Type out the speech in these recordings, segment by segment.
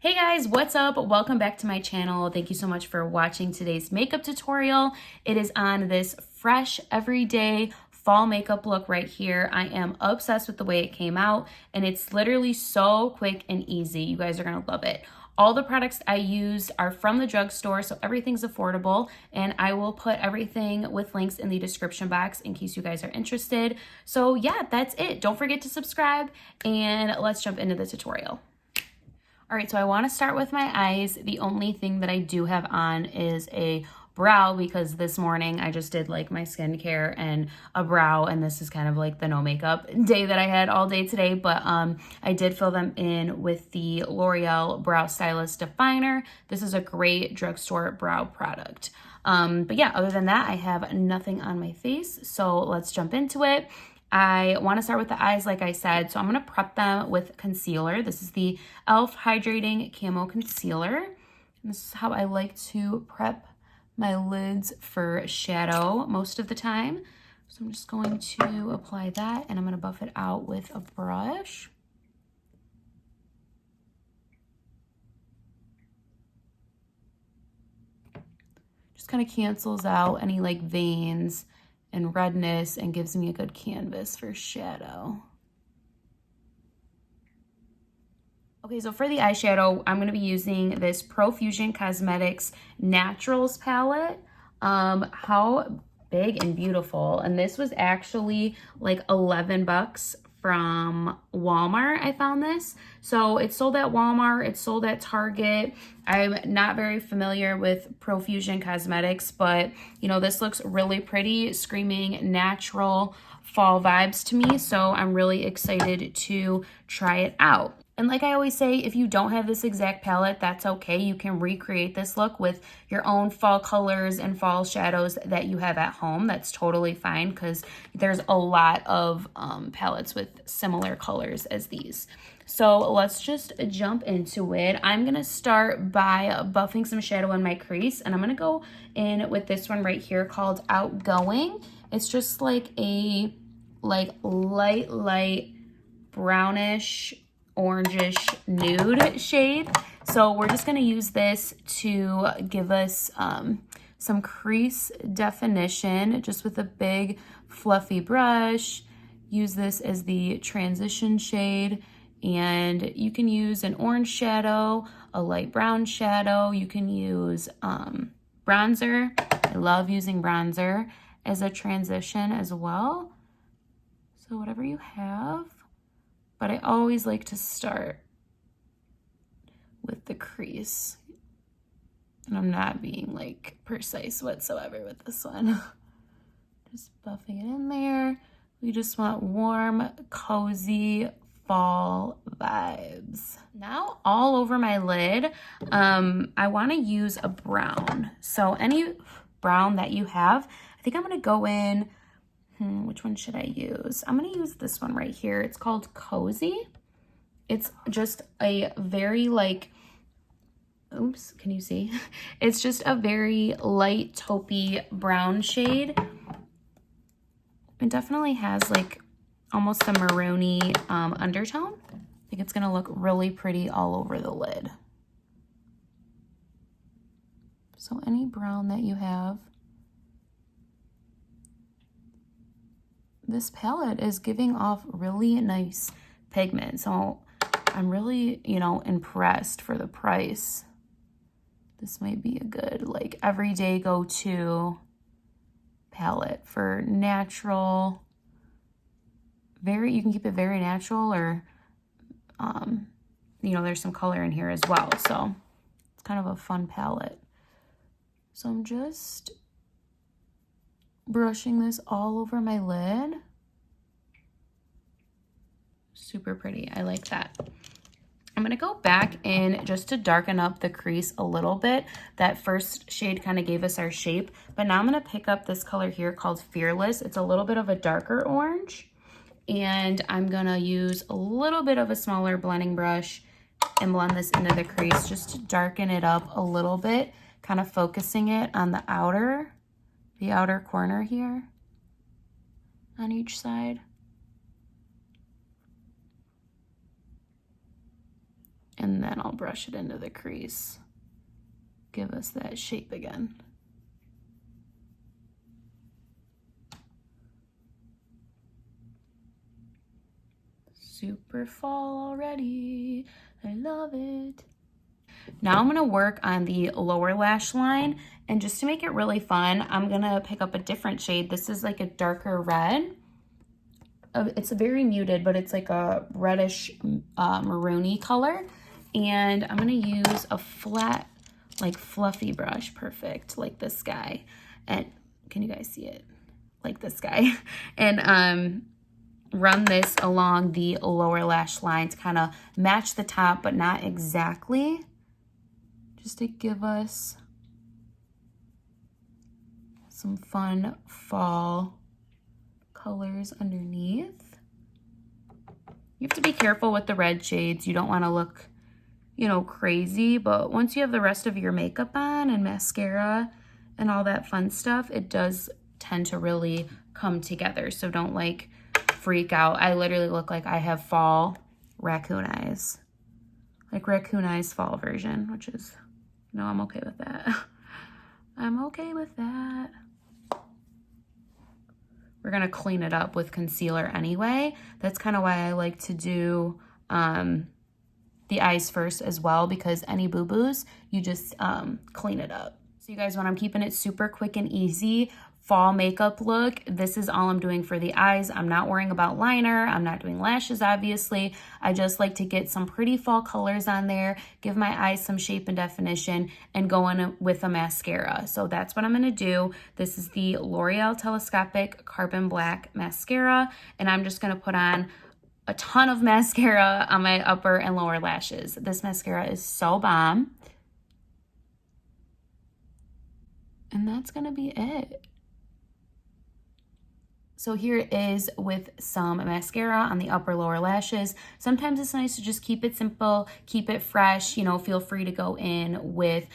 Hey guys, what's up? Welcome back to my channel. Thank you so much for watching today's makeup tutorial. It is on this fresh, everyday fall makeup look right here. I am obsessed with the way it came out, and it's literally so quick and easy. You guys are gonna love it. All the products I used are from the drugstore, so everything's affordable, and I will put everything with links in the description box in case you guys are interested. So yeah, that's it. Don't forget to subscribe, and let's jump into the tutorial. All right, so I want to start with my eyes. The only thing that I do have on is a brow because this morning I just did like my skincare and a brow, and this is kind of like the no makeup day that I had all day today, but I did fill them in with the L'Oreal Brow Stylist Definer. This is a great drugstore brow product. But yeah, other than that, I have nothing on my face, so let's jump into it. I want to start with the eyes, like I said, so I'm going to prep them with concealer. This is the e.l.f. Hydrating Camo Concealer. And this is how I like to prep my lids for shadow most of the time. So I'm just going to apply that, and I'm going to buff it out with a brush. Just kind of cancels out any like veins and redness and gives me a good canvas for shadow. Okay, so for the eyeshadow, I'm going to be using this Profusion Cosmetics Naturals palette. How big and beautiful. And this was actually like 11 bucks from Walmart. I found this. So it's sold at Walmart, it's sold at Target. I'm not very familiar with Profusion Cosmetics, but you know, this looks really pretty, screaming natural fall vibes to me. So I'm really excited to try it out. And like I always say, if you don't have this exact palette, that's okay. You can recreate this look with your own fall colors and fall shadows that you have at home. That's totally fine because there's a lot of palettes with similar colors as these. So let's just jump into it. I'm going to start by buffing some shadow in my crease, and I'm going to go in with this one right here called Outgoing. It's just like a light brownish orangish nude shade. So we're just going to use this to give us some crease definition just with a big fluffy brush. Use this as the transition shade, and you can use an orange shadow, a light brown shadow. You can use bronzer. I love using bronzer as a transition as well. So whatever you have. But I always like to start with the crease. And I'm not being like precise whatsoever with this one. Just buffing it in there. We just want warm, cozy fall vibes. Now all over my lid, I want to use a brown. So any brown that you have, I think I'm going to go in. Which one should I use? I'm going to use this one right here. It's called Cozy. It's just a very like, oops, can you see? It's just a very light taupey brown shade. It definitely has like almost a maroony undertone. I think it's going to look really pretty all over the lid. So any brown that you have. This palette is giving off really nice pigment. So I'm really, you know, impressed for the price. This might be a good like everyday go-to palette for natural, you can keep it very natural, or you know, there's some color in here as well. So it's kind of a fun palette. So I'm just brushing this all over my lid. Super pretty. I like that. I'm going to go back in just to darken up the crease a little bit. That first shade kind of gave us our shape, but now I'm going to pick up this color here called Fearless. It's a little bit of a darker orange, and I'm going to use a little bit of a smaller blending brush and blend this into the crease just to darken it up a little bit, kind of focusing it on the outer corner here on each side. And then I'll brush it into the crease. Give us that shape again. Super fall already. I love it. Now I'm gonna work on the lower lash line, and just to make it really fun, I'm gonna pick up a different shade. This is like a darker red. It's a very muted, but it's like a reddish maroony color. And I'm gonna use a flat, like fluffy brush, perfect, like this guy. And can you guys see it? Like this guy. And run this along the lower lash line to kind of match the top, but not exactly. Just to give us some fun fall colors underneath. You have to be careful with the red shades. You don't want to look, you know, crazy, but once you have the rest of your makeup on and mascara and all that fun stuff, it does tend to really come together. So don't like freak out. I literally look like I have fall raccoon eyes, like raccoon eyes fall version, which is, no, I'm okay with that. I'm okay with that. We're gonna clean it up with concealer anyway. That's kind of why I like to do the eyes first as well, because any boo-boos, you just clean it up. So you guys, when I'm keeping it super quick and easy, fall makeup look, this is all I'm doing for the eyes. I'm not worrying about liner. I'm not doing lashes, obviously. I just like to get some pretty fall colors on there, give my eyes some shape and definition, and go in with a mascara. So that's what I'm gonna do. This is the L'Oreal Telescopic Carbon Black Mascara, and I'm just gonna put on a ton of mascara on my upper and lower lashes. This mascara is so bomb. And that's gonna be it. So here it is with some mascara on the upper lower lashes. Sometimes it's nice to just keep it simple, keep it fresh, you know, feel free to go in with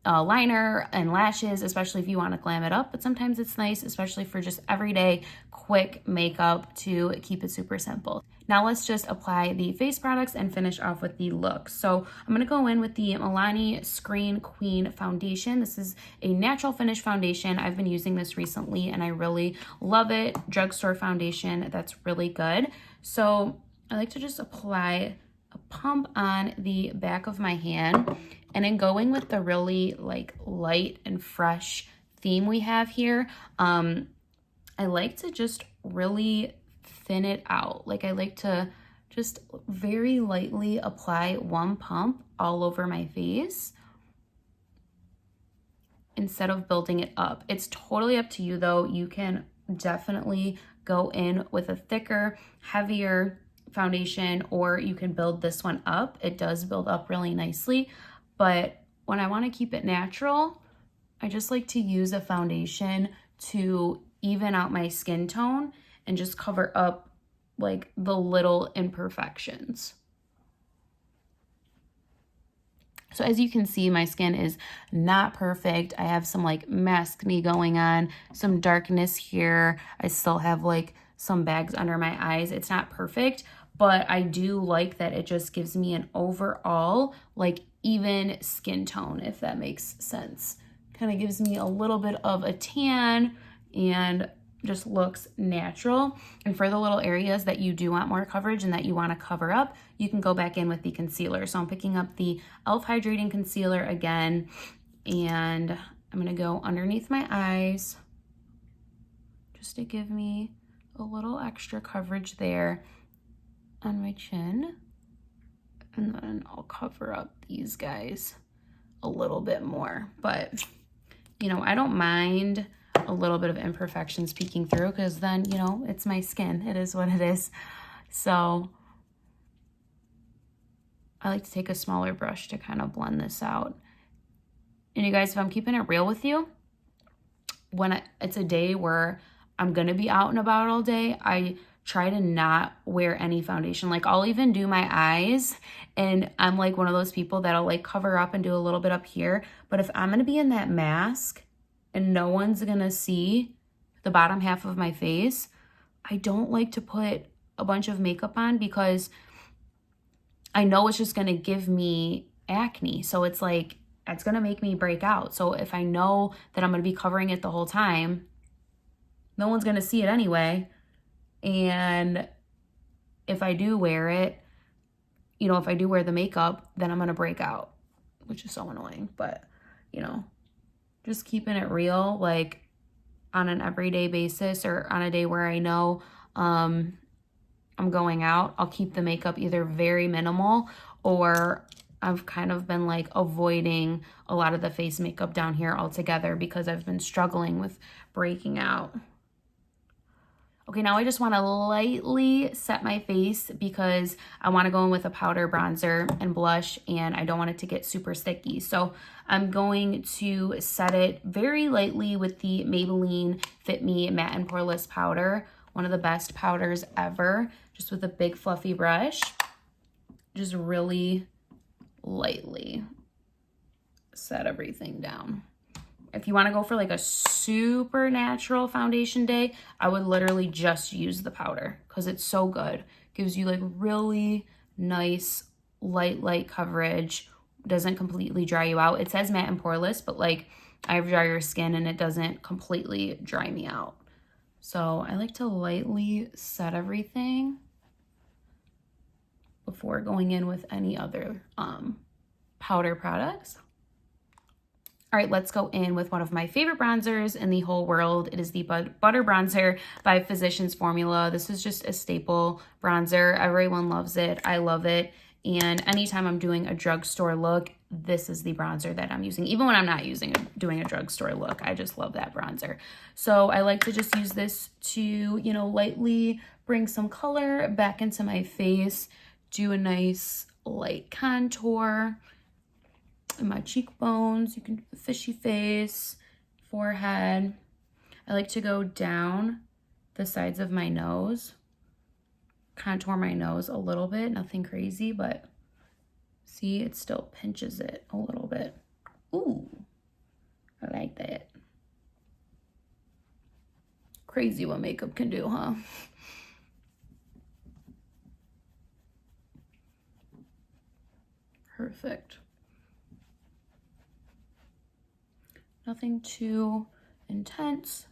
liner and lashes, especially if you want to glam it up. But sometimes it's nice, especially for just everyday quick makeup, to keep it super simple. Now let's just apply the face products and finish off with the look. So I'm gonna go in with the Milani Screen Queen Foundation. This is a natural finish foundation. I've been using this recently and I really love it. Drugstore foundation, that's really good. So I like to just apply a pump on the back of my hand, and then going with the really like light and fresh theme we have here, I like to just really thin it out. Like I like to just very lightly apply one pump all over my face instead of building it up. It's totally up to you though. You can definitely go in with a thicker, heavier foundation, or you can build this one up. It does build up really nicely, but when I want to keep it natural, I just like to use a foundation to even out my skin tone and just cover up like the little imperfections. So as you can see, my skin is not perfect. I have some like maskne going on, some darkness here. I still have like some bags under my eyes. It's not perfect, but I do like that it just gives me an overall like even skin tone, if that makes sense. Kind of gives me a little bit of a tan and just looks natural. And for the little areas that you do want more coverage and that you want to cover up, you can go back in with the concealer. So I'm picking up the e.l.f. Hydrating Concealer again, and I'm going to go underneath my eyes just to give me a little extra coverage there on my chin. And then I'll cover up these guys a little bit more. But, you know, I don't mind a little bit of imperfections peeking through, because then, you know, it's my skin. It is what it is. So I like to take a smaller brush to kind of blend this out. And you guys, if I'm keeping it real with you, when it's a day where I'm going to be out and about all day, I try to not wear any foundation. Like I'll even do my eyes, and I'm like one of those people that'll like cover up and do a little bit up here. But if I'm going to be in that mask and no one's gonna see the bottom half of my face, I don't like to put a bunch of makeup on, because I know it's just gonna give me acne. So it's like, it's gonna make me break out. So if I know that I'm gonna be covering it the whole time, no one's gonna see it anyway. And if I do wear it, you know, if I do wear the makeup, then I'm gonna break out, which is so annoying. But, you know, just keeping it real, like on an everyday basis or on a day where I know I'm going out, I'll keep the makeup either very minimal, or I've kind of been like avoiding a lot of the face makeup down here altogether because I've been struggling with breaking out. Okay, now I just want to lightly set my face because I want to go in with a powder, bronzer, and blush, and I don't want it to get super sticky. So I'm going to set it very lightly with the Maybelline Fit Me Matte and Poreless powder, one of the best powders ever, just with a big fluffy brush. Just really lightly set everything down. If you want to go for like a super natural foundation day, I would literally just use the powder because it's so good. Gives you like really nice light coverage. Doesn't completely dry you out. It says matte and poreless, but like I have drier skin and it doesn't completely dry me out. So I like to lightly set everything before going in with any other powder products. All right, let's go in with one of my favorite bronzers in the whole world. It is the Butter Bronzer by Physicians Formula. This is just a staple bronzer. Everyone loves it. I love it. And anytime I'm doing a drugstore look, this is the bronzer that I'm using. Even when I'm not doing a drugstore look, I just love that bronzer. So I like to just use this to, you know, lightly bring some color back into my face, do a nice light contour in my cheekbones. You can do the fishy face, forehead. I like to go down the sides of my nose, contour my nose a little bit, nothing crazy, but see, it still pinches it a little bit. Ooh, I like that. Crazy what makeup can do, huh? Perfect. Nothing too intense.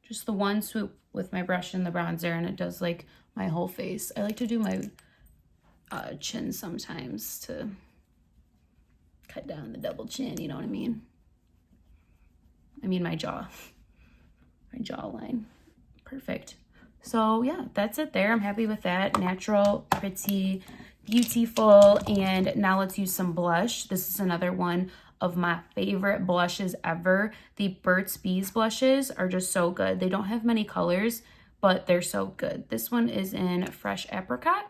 Just the one swoop with my brush and the bronzer, and it does like my whole face. I like to do my chin sometimes to cut down the double chin, you know what I mean? I mean my jaw, my jawline. Perfect. So yeah, that's it there. I'm happy with that. Natural, pretty, beautiful. And now let's use some blush. This is another one of my favorite blushes ever. The Burts Bees blushes are just so good. They don't have many colors, but they're so good. This one is in Fresh Apricot.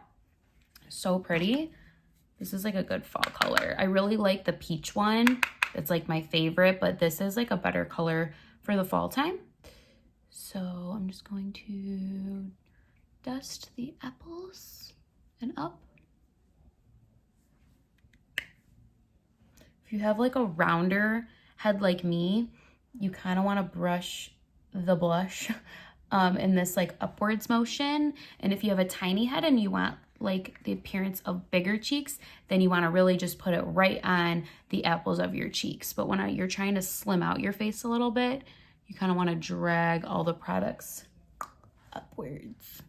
So pretty. This is like a good fall color. I really like the peach one. It's like my favorite, but this is like a better color for the fall time. So I'm just going to dust the apples and up. If you have like a rounder head like me, you kind of want to brush the blush in this like upwards motion. And if you have a tiny head and you want like the appearance of bigger cheeks, then you want to really just put it right on the apples of your cheeks. But when you're trying to slim out your face a little bit, you kind of want to drag all the products upwards.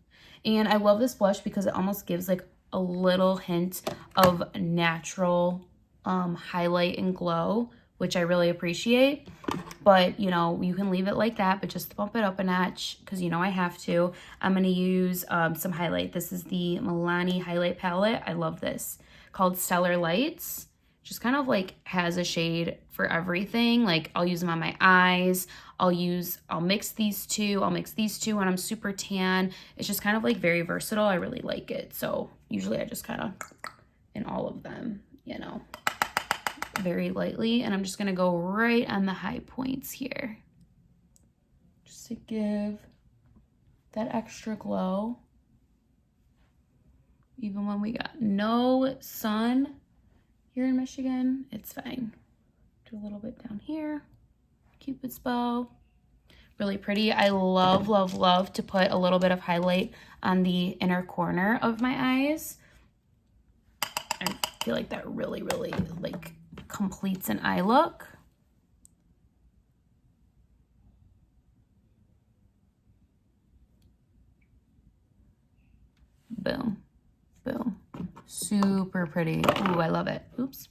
And I love this blush because it almost gives like a little hint of natural highlight and glow, which I really appreciate. But, you know, you can leave it like that, but just bump it up a notch because, you know, I have to. I'm going to use some highlight. This is the Milani highlight palette. I love this. Called Stellar Lights. Just kind of like has a shade for everything. Like I'll use them on my eyes. I'll mix these two. I'll mix these two when I'm super tan. It's just kind of like very versatile. I really like it. So usually I just kind of in all of them, you know, very lightly. And I'm just going to go right on the high points here, just to give that extra glow. Even when we got no sun here in Michigan, it's fine. Do a little bit down here, Cupid's bow. Really pretty. I love, love, love to put a little bit of highlight on the inner corner of my eyes. I feel like that really, really like completes an eye look. Boom, boom. Super pretty. Ooh, I love it. Oops.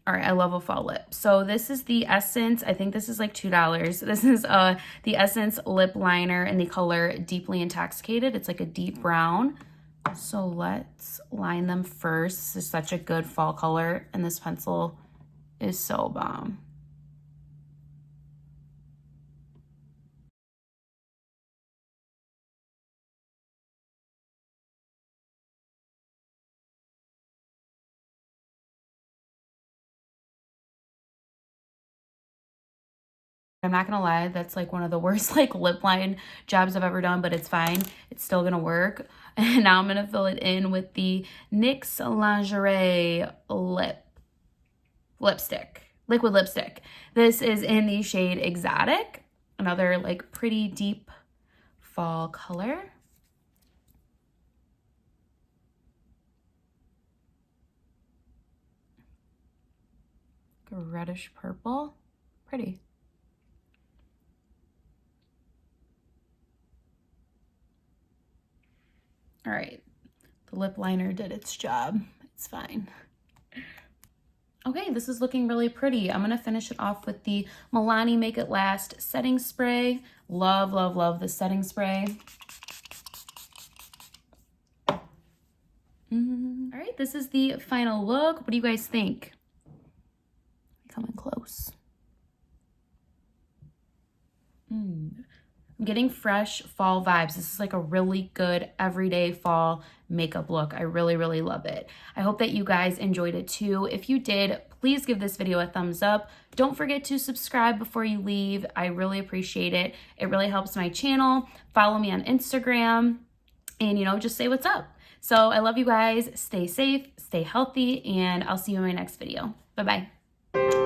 All right, I love a fall lip. So this is the Essence. I think this is like $2. This is the Essence lip liner in the color Deeply Intoxicated. It's like a deep brown. So let's line them first. This is such a good fall color, and this pencil is so bomb. I'm not gonna lie, that's like one of the worst like lip line jobs I've ever done, but it's fine. It's still gonna work. And now I'm gonna fill it in with the NYX Lingerie lipstick, liquid lipstick. This is in the shade Exotic, another like pretty deep fall color. A reddish purple, pretty. All right, the lip liner did its job. It's fine. Okay, this is looking really pretty. I'm gonna finish it off with the Milani Make It Last setting spray. Love, love, love the setting spray. All right, this is the final look. What do you guys think? Coming close. I'm getting fresh fall vibes. This is like a really good everyday fall makeup look. I really, really love it. I hope that you guys enjoyed it too. If you did, please give this video a thumbs up. Don't forget to subscribe before you leave. I really appreciate it. It really helps my channel. Follow me on Instagram and, you know, just say what's up. So I love you guys. Stay safe, stay healthy, and I'll see you in my next video. Bye-bye.